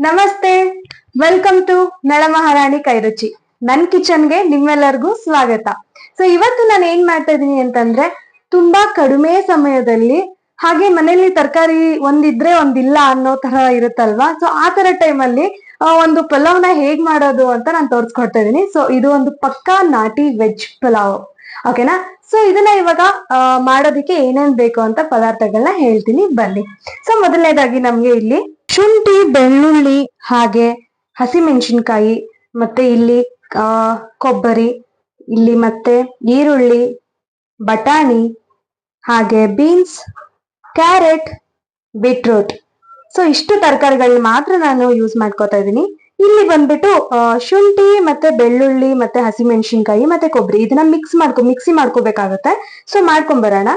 ನಮಸ್ತೆ, welcome to ನಳಮಹಾರಾಣಿ ಕೈರುಚಿ. ನನ್ ಕಿಚನ್ಗೆ ನಿಮ್ಮೆಲ್ಲರಿಗೂ ಸ್ವಾಗತ. ಸೊ ಇವತ್ತು ನಾನು ಏನ್ ಮಾಡ್ತಾ ಇದೀನಿ ಅಂತಂದ್ರೆ, ತುಂಬಾ ಕಡಿಮೆ ಸಮಯದಲ್ಲಿ ಹಾಗೆ ಮನೇಲಿ ತರಕಾರಿ ಒಂದಿದ್ರೆ ಒಂದಿಲ್ಲ ಅನ್ನೋ ತರ ಇರುತ್ತಲ್ವಾ. ಸೊ ಆ ತರ ಟೈಮಲ್ಲಿ ಒಂದು ಪಲಾವ್ನ ಹೇಗ್ ಮಾಡೋದು ಅಂತ ನಾನು ತೋರ್ಸ್ಕೊಡ್ತಾ ಇದೀನಿ. ಸೊ ಇದು ಒಂದು ಪಕ್ಕಾ ನಾಟಿ ವೆಜ್ ಪಲಾವ್, ಓಕೆನಾ. ಸೊ ಇದನ್ನ ಇವಾಗ ಮಾಡೋದಿಕ್ಕೆ ಏನೇನ್ ಬೇಕು ಅಂತ ಪದಾರ್ಥಗಳನ್ನ ಹೇಳ್ತೀನಿ, ಬನ್ನಿ. ಸೊ ಮೊದಲನೇದಾಗಿ ನಮ್ಗೆ ಇಲ್ಲಿ ಶುಂಠಿ, ಬೆಳ್ಳುಳ್ಳಿ, ಹಾಗೆ ಹಸಿಮೆಣಸಿನ್ಕಾಯಿ, ಮತ್ತೆ ಇಲ್ಲಿ ಕೊಬ್ಬರಿ, ಇಲ್ಲಿ ಮತ್ತೆ ಈರುಳ್ಳಿ, ಬಟಾಣಿ, ಹಾಗೆ ಬೀನ್ಸ್, ಕ್ಯಾರೆಟ್, ಬೀಟ್ರೂಟ್. ಸೊ ಇಷ್ಟು ತರಕಾರಿಗಳನ್ನ ಮಾತ್ರ ನಾನು ಯೂಸ್ ಮಾಡ್ಕೋತಾ ಇದ್ದೀನಿ. ಇಲ್ಲಿ ಬಂದ್ಬಿಟ್ಟು ಶುಂಠಿ ಮತ್ತೆ ಬೆಳ್ಳುಳ್ಳಿ ಮತ್ತೆ ಹಸಿಮೆಣಸಿನ್ಕಾಯಿ ಮತ್ತೆ ಕೊಬ್ಬರಿ ಇದನ್ನ ಮಿಕ್ಸಿ ಮಾಡ್ಕೋಬೇಕಾಗತ್ತೆ. ಸೊ ಮಾಡ್ಕೊಂಬರೋಣ.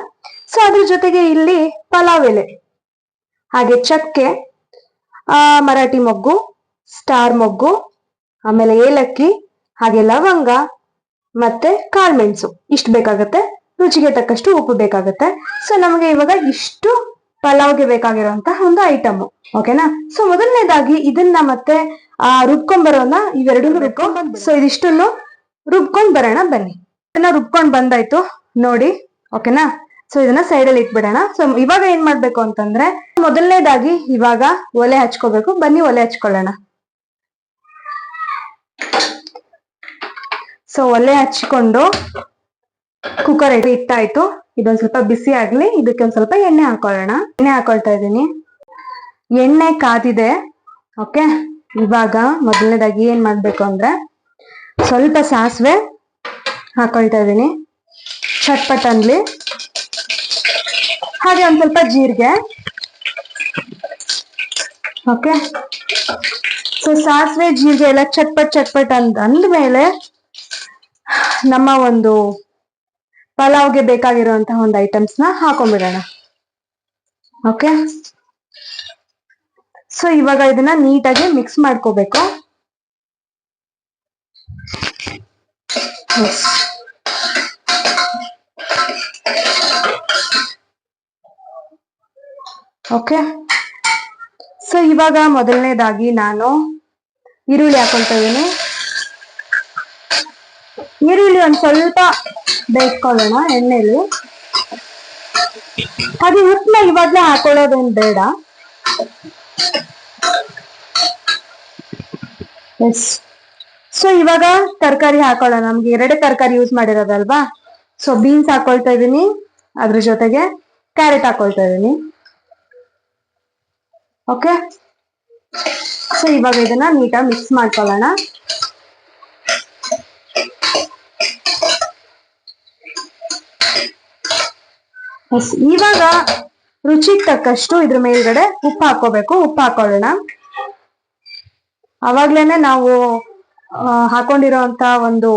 ಸೊ ಅದ್ರ ಜೊತೆಗೆ ಇಲ್ಲಿ ಪಲಾವ್ ಎಲೆ, ಹಾಗೆ ಚಕ್ಕೆ, ಮರಾಠಿ ಮೊಗ್ಗು, ಸ್ಟಾರ್ ಮೊಗ್ಗು, ಆಮೇಲೆ ಏಲಕ್ಕಿ, ಹಾಗೆ ಲವಂಗ ಮತ್ತೆ ಕಾಳ್ಮೆಣಸು ಇಷ್ಟು ಬೇಕಾಗತ್ತೆ. ರುಚಿಗೆ ತಕ್ಕಷ್ಟು ಉಪ್ಪು ಬೇಕಾಗತ್ತೆ. ಸೊ ನಮಗೆ ಇವಾಗ ಇಷ್ಟು ಪಲಾವ್ಗೆ ಬೇಕಾಗಿರುವಂತಹ ಒಂದು ಐಟಮ್, ಓಕೆನಾ. ಸೊ ಮೊದಲನೇದಾಗಿ ಇದನ್ನ ಮತ್ತೆ ರುಬ್ಕೊಂಡ್ ಬರೋಣ. ಇವೆರಡನ್ನೂ ಸೊ ಇದಿಷ್ಟನ್ನು ರುಬ್ಕೊಂಡ್ ಬರೋಣ, ಬನ್ನಿ. ಇದನ್ನ ರುಬ್ಕೊಂಡ್ ಬಂದಾಯ್ತು ನೋಡಿ, ಓಕೆನಾ. ಸೊ ಇದನ್ನ ಸೈಡ್ ಅಲ್ಲಿ ಇಟ್ಬಿಡೋಣ. ಸೊ ಇವಾಗ ಏನ್ ಮಾಡ್ಬೇಕು ಅಂತಂದ್ರೆ, ಮೊದಲನೇದಾಗಿ ಇವಾಗ ಒಲೆ ಹಚ್ಕೋಬೇಕು. ಬನ್ನಿ ಒಲೆ ಹಚ್ಕೊಳ್ಳೋಣ. ಸೊ ಒಲೆ ಹಚ್ಕೊಂಡು ಕುಕ್ಕರ್ ಇಟ್ಟಾಯ್ತು. ಇದೊಂದ್ ಸ್ವಲ್ಪ ಬಿಸಿ ಆಗ್ಲಿ, ಇದಕ್ಕೆ ಒಂದ್ ಸ್ವಲ್ಪ ಎಣ್ಣೆ ಹಾಕೊಳ್ಳೋಣ. ಎಣ್ಣೆ ಹಾಕೊಳ್ತಾ ಇದ್ದೀನಿ. ಎಣ್ಣೆ ಕಾದಿದೆ, ಓಕೆ. ಇವಾಗ ಮೊದಲನೇದಾಗಿ ಏನ್ ಮಾಡ್ಬೇಕು ಅಂದ್ರೆ, ಸ್ವಲ್ಪ ಸಾಸಿವೆ ಹಾಕೊಳ್ತಾ ಇದ್ದೀನಿ, ಚಟ್ಪಟ್ ಅನ್ಲಿ. ಹಾಗೆ ಒಂದ್ ಸ್ವಲ್ಪ ಜೀರಿಗೆ, ಓಕೆ. ಸೊ ಸಾಸಿವೆ ಜೀರಿಗೆ ಎಲ್ಲ ಚಟ್ಪಟ್ ಅಂದ್ಮೇಲೆ ನಮ್ಮ ಒಂದು ಪಲಾವ್ಗೆ ಬೇಕಾಗಿರುವಂತಹ ಒಂದು ಐಟಮ್ಸ್ ನ ಹಾಕೊಂಡ್ಬಿಡೋಣ, ಓಕೆ. ಸೊ ಇವಾಗ ಇದನ್ನ ನೀಟಾಗಿ ಮಿಕ್ಸ್ ಮಾಡ್ಕೋಬೇಕು. ಓಕೆ. ಸೊ ಇವಾಗ ಮೊದಲನೇದಾಗಿ ನಾನು ಈರುಳ್ಳಿ ಹಾಕೊಳ್ತಾ ಇದ್ದೀನಿ. ಈರುಳ್ಳಿ ಒಂದ್ ಸ್ವಲ್ಪ ಬೇಯಿಸ್ಕೊಳ್ಳೋಣ ಎಣ್ಣೆಲಿ. ಹಾಗೆ ಉಪ್ಪನ್ನ ಇವಾಗ್ಲೇ ಹಾಕೊಳ್ಳೋದೇನ್ ಬೇಡ. ಎಸ್. ಸೊ ಇವಾಗ ತರಕಾರಿ ಹಾಕೊಳ್ಳೋಣ. ನಮ್ಗೆ 2 ತರಕಾರಿ ಯೂಸ್ ಮಾಡಿರೋದಲ್ವಾ. ಸೊ ಬೀನ್ಸ್ ಹಾಕೊಳ್ತಾ ಇದ್ದೀನಿ, ಅದ್ರ ಜೊತೆಗೆ ಕ್ಯಾರೆಟ್ ಹಾಕೊಳ್ತಾ ಇದ್ದೀನಿ, ಓಕೆ. ಸೊ ಇವಾಗ ಇದನ್ನ ನೀಟಾಗಿ ಮಿಕ್ಸ್ ಮಾಡ್ಕೊಳ್ಳೋಣ. ಇವಾಗ ರುಚಿಗೆ ತಕ್ಕಷ್ಟು ಇದ್ರ ಮೇಲ್ಗಡೆ ಉಪ್ಪು ಹಾಕೋಬೇಕು. ಉಪ್ಪು ಹಾಕೊಳ್ಳೋಣ. ಅವಾಗ್ಲೇನೆ ನಾವು ಹಾಕೊಂಡಿರೋಂತ ಒಂದು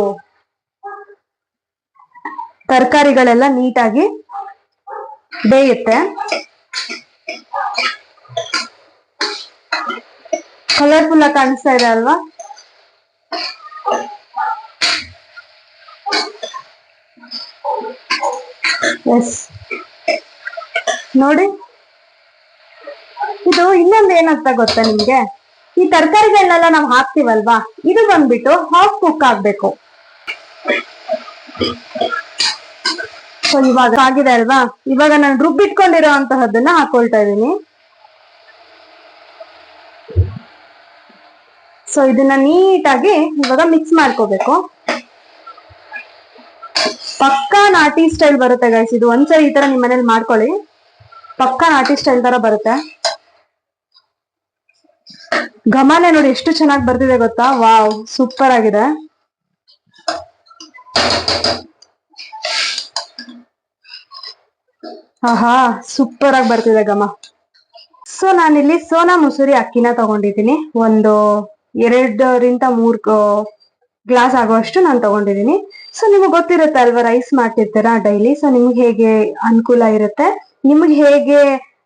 ತರಕಾರಿಗಳೆಲ್ಲ ನೀಟಾಗಿ ಬೇಯುತ್ತೆ. ಕಲರ್ಫುಲ್ ಆಗಿ ಕಾಣಿಸ್ತಾ ಇದೆ ಅಲ್ವಾ. ಎಸ್, ನೋಡಿ. ಇದು ಇನ್ನೊಂದು ಏನಂತ ಗೊತ್ತಾ ನಿಮ್ಗೆ, ಈ ತರಕಾರಿಗಳನ್ನೆಲ್ಲ ನಾವು ಹಾಕ್ತಿವಲ್ವಾ, ಇದು ಬಂದ್ಬಿಟ್ಟು ಹಾಫ್ ಕುಕ್ ಆಗ್ಬೇಕು. ಸೊ ಇವಾಗ ಆಗಿದೆ ಅಲ್ವಾ. ಇವಾಗ ನಾನು ರುಬ್ಬಿಟ್ಕೊಂಡಿರೋ ಅಂತಹದ್ದನ್ನ ಹಾಕೊಳ್ತಾ ಇದ್ದೀನಿ. ಸೊ ಇದನ್ನ ನೀಟಾಗಿ ಇವಾಗ ಮಿಕ್ಸ್ ಮಾಡ್ಕೋಬೇಕು. ಪಕ್ಕಾ ನಾಟಿ ಸ್ಟೈಲ್ ಬರುತ್ತೆ ಗೈಸ್ ಇದು. ಒಂದ್ಸರಿ ಈ ತರ ನಿಮ್ ಮನೇಲಿ ಮಾಡ್ಕೊಳ್ಳಿ, ಪಕ್ಕಾ ನಾಟಿ ಸ್ಟೈಲ್ ತರ ಬರುತ್ತೆ. ಘಮನೆ ನೋಡಿ ಎಷ್ಟು ಚೆನ್ನಾಗಿ ಬರ್ತಿದೆ ಗೊತ್ತಾ. ವಾವ್, ಸೂಪರ್ ಆಗಿದೆ. ಆಹಾ, ಸೂಪರ್ ಆಗಿ ಬರ್ತಿದೆ ಘಮ. ಸೊ ನಾನಿಲ್ಲಿ ಸೋನಾ ಮಸೂರಿ ಅಕ್ಕಿನ ತಗೊಂಡಿದ್ದೀನಿ. ಒಂದು 2-3 ಗ್ಲಾಸ್ ಆಗುವಷ್ಟು ನಾನು ತಗೊಂಡಿದ್ದೀನಿ. ಸೊ ನಿಮಗೆ ಗೊತ್ತಿರುತ್ತೆ ಅಲ್ವಾ, ರೈಸ್ ಮಾಡ್ತಿರ್ತೀರಾ ಡೈಲಿ. ಸೊ ನಿಮ್ಗೆ ಹೇಗೆ ಅನುಕೂಲ ಇರುತ್ತೆ, ನಿಮ್ಗೆ ಹೇಗೆ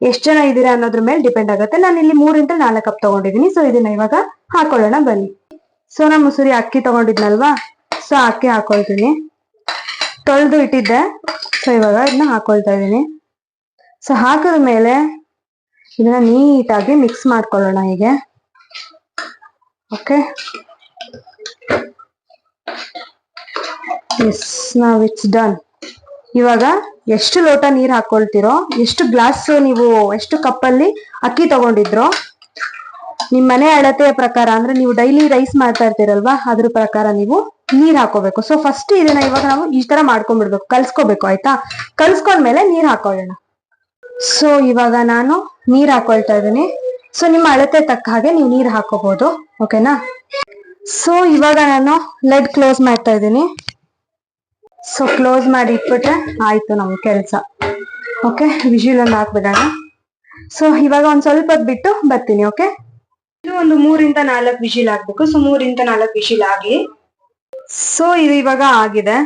ಎಷ್ಟು ಜನ ಇದ್ದೀರಾ ಅನ್ನೋದ್ರ ಮೇಲೆ ಡಿಪೆಂಡ್ ಆಗುತ್ತೆ. ನಾನು ಇಲ್ಲಿ 3-4 ಕಪ್ ತಗೊಂಡಿದ್ದೀನಿ. ಸೊ ಇದನ್ನ ಇವಾಗ ಹಾಕೊಳ್ಳೋಣ, ಬನ್ನಿ. ಸೋನಾ ಮಸೂರಿ ಅಕ್ಕಿ ತಗೊಂಡಿದ್ನಲ್ವಾ, ಸೊ ಅಕ್ಕಿ ಹಾಕೊಳ್ತೀನಿ. ತೊಳೆದು ಇಟ್ಟಿದ್ದೆ. ಸೊ ಇವಾಗ ಇದನ್ನ ಹಾಕೊಳ್ತಾ ಇದ್ದೀನಿ. ಸೊ ಹಾಕಿದ ಮೇಲೆ ಇದನ್ನ ನೀಟಾಗಿ ಮಿಕ್ಸ್ ಮಾಡ್ಕೊಳ್ಳೋಣ ಹೀಗೆ. ಓಕೆ, ಎಸ್, ನಾವ್ ಇಟ್ಸ್ ಡನ್. ಇವಾಗ ಎಷ್ಟು ಲೋಟ ನೀರ್ ಹಾಕೊಳ್ತಿರೋ, ಎಷ್ಟು ಗ್ಲಾಸ್ ನೀವು ಎಷ್ಟು ಕಪ್ಪಲ್ಲಿ ಅಕ್ಕಿ ತಗೊಂಡಿದ್ರೋ ನಿಮ್ ಮನೆ ಅಳತೆಯ ಪ್ರಕಾರ, ಅಂದ್ರೆ ನೀವು ಡೈಲಿ ರೈಸ್ ಮಾಡ್ತಾ ಇರ್ತೀರಲ್ವಾ ಅದ್ರ ಪ್ರಕಾರ ನೀವು ನೀರ್ ಹಾಕೋಬೇಕು. ಸೊ ಫಸ್ಟ್ ಇದನ್ನ ಇವಾಗ ನಾವು ಈ ತರ ಮಾಡ್ಕೊಂಡ್ಬಿಡ್ಬೇಕು, ಕಲ್ಸ್ಕೋಬೇಕು. ಆಯ್ತಾ, ಕಲ್ಸ್ಕೊಂಡ್ಮೇಲೆ ನೀರ್ ಹಾಕೊಳ್ಳೋಣ. ಸೊ ಇವಾಗ ನಾನು ನೀರ್ ಹಾಕೊಳ್ತಾ ಇದ್ದೀನಿ. ಸೊ ನಿಮ್ಮ ಅಳತೆ ತಕ್ಕ ಹಾಗೆ ನೀವು ನೀರ್ ಹಾಕೋಬಹುದು. ಓಕೆನಾ? ಸೊ ಇವಾಗ ನಾನು ಲೆಡ್ ಕ್ಲೋಸ್ ಮಾಡ್ತಾ ಇದ್ದೀನಿ. ಸೊ ಕ್ಲೋಸ್ ಮಾಡಿ ಇಟ್ಬಿಟ್ರೆ ಆಯ್ತು ನಮ್ ಕೆಲ್ಸ. ಓಕೆ, ವಿಜಿಲ್ ಒಂದು ಹಾಕ್ಬಿಡೋಣ. ಸೊ ಇವಾಗ ಒಂದ್ ಸ್ವಲ್ಪ ಹೊತ್ತು ಬಿಟ್ಟು ಬರ್ತೀನಿ. ಓಕೆ, ಇದು ಒಂದು 3-4 ವಿಜಿಲ್ ಹಾಕ್ಬೇಕು. ಸೊ 3-4 ವಿಜಿಲ್ ಆಗ್ಲಿ. ಸೊ ಇದು ಇವಾಗ ಆಗಿದೆ.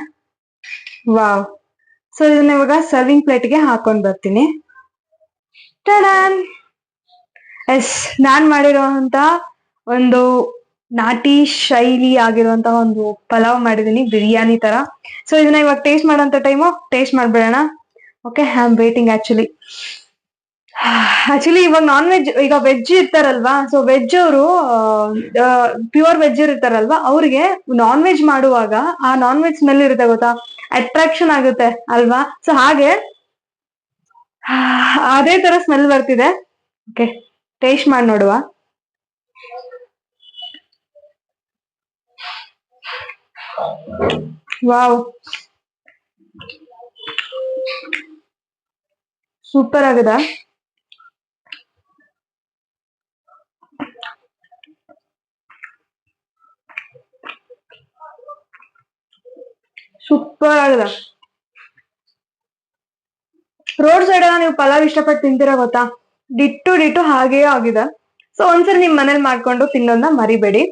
ವಾವ್. ಸೊ ಇದನ್ನ ಇವಾಗ ಸರ್ವಿಂಗ್ ಪ್ಲೇಟ್ಗೆ ಹಾಕೊಂಡ್ ಬರ್ತೀನಿ. ಟಡಾನ್! ಎಸ್, ನಾನ್ ಮಾಡಿರುವಂತ ಒಂದು ನಾಟಿ ಶೈಲಿ ಆಗಿರುವಂತಹ ಒಂದು ಪಲಾವ್ ಮಾಡಿದೀನಿ, ಬಿರಿಯಾನಿ ತರ. ಸೊ ಇದನ್ನ ಇವಾಗ taste ಮಾಡೋಂತ time taste ಮಾಡ್ಬಿಡೋಣ. Okay, I am waiting actually ಇವಾಗ ನಾನ್ ವೆಜ್, ಈಗ ವೆಜ್ ಇರ್ತಾರಲ್ವಾ, ಸೊ ವೆಜ್ ಅವರು ಪ್ಯೂರ್ ವೆಜ್ ಇರ್ತಾರಲ್ವಾ, ಅವ್ರಿಗೆ ನಾನ್ ವೆಜ್ ಮಾಡುವಾಗ ಆ ನಾನ್ ವೆಜ್ ಸ್ಮೆಲ್ ಇರುತ್ತೆ ಗೊತ್ತಾ, ಅಟ್ರಾಕ್ಷನ್ ಆಗುತ್ತೆ ಅಲ್ವಾ. ಸೊ ಹಾಗೆ ಅದೇ ತರ ಸ್ಮೆಲ್ ಬರ್ತಿದೆ. ಓಕೆ, ಟೇಸ್ಟ್ ಮಾಡಿ ನೋಡುವ. ವಾವ್, ಸೂಪರ್ ಆಗಿದೆ. ಸೂಪರ್ ಆಗಿದೆ. ರೋಡ್ ಸೈಡ್ ಎಲ್ಲ ನೀವು ಪಲಾವ್ ಇಷ್ಟಪಟ್ಟು ತಿಂತೀರಾ ಗೊತ್ತಾ, ಡಿಟ್ಟು ಹಾಗೇ ಆಗಿದೆ. ಸೊ ಒಂದ್ಸರಿ ನಿಮ್ ಮನೇಲಿ ಮಾಡ್ಕೊಂಡು ತಿನ್ನೋದನ್ನ ಮರಿಬೇಡಿ.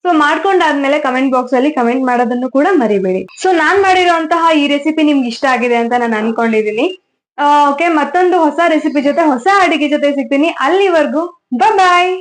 ಸೊ ಮಾಡ್ಕೊಂಡಾದ್ಮೇಲೆ ಕಮೆಂಟ್ ಬಾಕ್ಸ್ ಅಲ್ಲಿ ಕಮೆಂಟ್ ಮಾಡೋದನ್ನು ಕೂಡ ಮರಿಬೇಡಿ. ಸೊ ನಾನ್ ಮಾಡಿರುವಂತಹ ಈ ರೆಸಿಪಿ ನಿಮ್ಗೆ ಇಷ್ಟ ಆಗಿದೆ ಅಂತ ನಾನು ಅನ್ಕೊಂಡಿದೀನಿ. ಓಕೆ, ಮತ್ತೊಂದು ಹೊಸ ರೆಸಿಪಿ ಜೊತೆ, ಹೊಸ ಅಡಿಗೆ ಜೊತೆ ಸಿಗ್ತೀನಿ. ಅಲ್ಲಿವರೆಗೂ ಬಾಯ್.